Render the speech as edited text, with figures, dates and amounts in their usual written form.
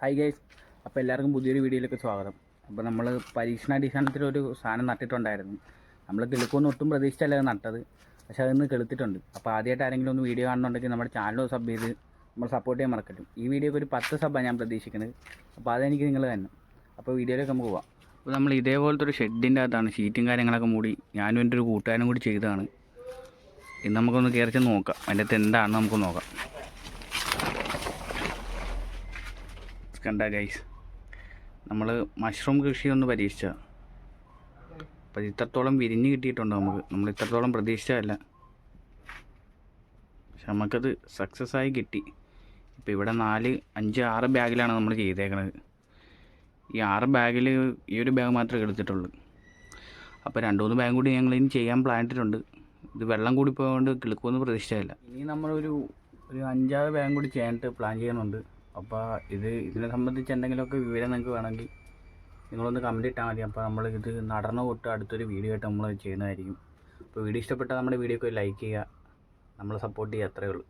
Hi guys, അപ്പോൾ എല്ലാവർക്കും പുതിയൊരു വീഡിയോയിലേക്ക് സ്വാഗതം. അപ്പോൾ നമ്മൾ പരീക്ഷണാടിസ്ഥാനത്തിലൊരു സാധനം നട്ടിട്ടുണ്ടായിരുന്നു. നമ്മൾ കിളുക്കുമെന്ന് ഒട്ടും പ്രതീക്ഷിച്ചല്ല അത് നട്ടത്, പക്ഷേ അതിന്ന് കിളുത്തിട്ടുണ്ട്. അപ്പോൾ ആദ്യമായിട്ട് ആരെങ്കിലും ഒന്ന് വീഡിയോ കാണുന്നുണ്ടെങ്കിൽ നമ്മുടെ ചാനൽ സബ് ചെയ്ത് നമ്മൾ സപ്പോർട്ട് ചെയ്യാൻ മറക്കട്டும். ഈ വീഡിയോക്ക് ഒരു 10 സബ്ബാണ് ഞാൻ പ്രതീക്ഷിക്കുന്നത്. അപ്പോൾ അതെനിക്ക് നിങ്ങൾ തന്നെ. അപ്പോൾ വീഡിയോയിലേക്ക് നമുക്ക് പോവാം. അപ്പോൾ നമ്മൾ ഇതേപോലത്തെ ഒരു ഷെഡിൻ്റെ അകത്താണ് ഷീറ്റും കാര്യങ്ങളൊക്കെ മൂടി ഞാനും എൻ്റെ ഒരു കൂട്ടുകാരനും കൂടി ചെയ്തതാണ്. ഇന്ന് നമുക്കൊന്ന് കയറിച്ച് നോക്കാം, അതിൻ്റെ അകത്ത് എന്താണെന്ന് നമുക്ക് നോക്കാം. കണ്ട ഗൈസ്, നമ്മൾ മഷ്റൂം കൃഷി ഒന്ന് പരീക്ഷിച്ച, അപ്പോൾ ഇത്രത്തോളം വിരിഞ്ഞ് കിട്ടിയിട്ടുണ്ട്. നമ്മൾ ഇത്രത്തോളം പ്രതീക്ഷിച്ചതല്ല, പക്ഷെ നമുക്കത് സക്സസ് ആയി കിട്ടി. ഇപ്പോൾ ഇവിടെ 4, 5, 6 ബാഗിലാണ് നമ്മൾ ചെയ്തേക്കണത്. ഈ 6 ബാഗിൽ ഈ ഒരു ബാഗ് മാത്രമേ എടുത്തിട്ടുള്ളൂ. അപ്പോൾ 2-3 ബാഗ് കൂടി ഞങ്ങൾ ഇനി ചെയ്യാൻ പ്ലാൻ ഇട്ടിട്ടുണ്ട്. ഇത് വെള്ളം കൂടി പോയതുകൊണ്ട് കിളുക്കുമെന്ന് പ്രതീക്ഷിച്ചതല്ല. ഇനി നമ്മളൊരു 5-6 ബാഗ് കൂടി ചെയ്യാനായിട്ട് പ്ലാൻ ചെയ്യുന്നുണ്ട്. അപ്പോൾ ഇതിനെ സംബന്ധിച്ച് എന്തെങ്കിലുമൊക്കെ വിവരം നിങ്ങൾക്ക് വേണമെങ്കിൽ നിങ്ങളൊന്ന് കമൻറ്റ് ഇട്ടാൽ മതി. അപ്പോൾ നമ്മൾ ഇത് നടന്ന തൊട്ട് അടുത്തൊരു വീഡിയോ ആയിട്ട് നമ്മൾ ചെയ്യുന്നതായിരിക്കും. അപ്പോൾ വീഡിയോ ഇഷ്ടപ്പെട്ടാൽ നമ്മുടെ വീഡിയോക്ക് ലൈക്ക് ചെയ്യുക, നമ്മളെ സപ്പോർട്ട് ചെയ്യുക, അത്രയേ ഉള്ളൂ.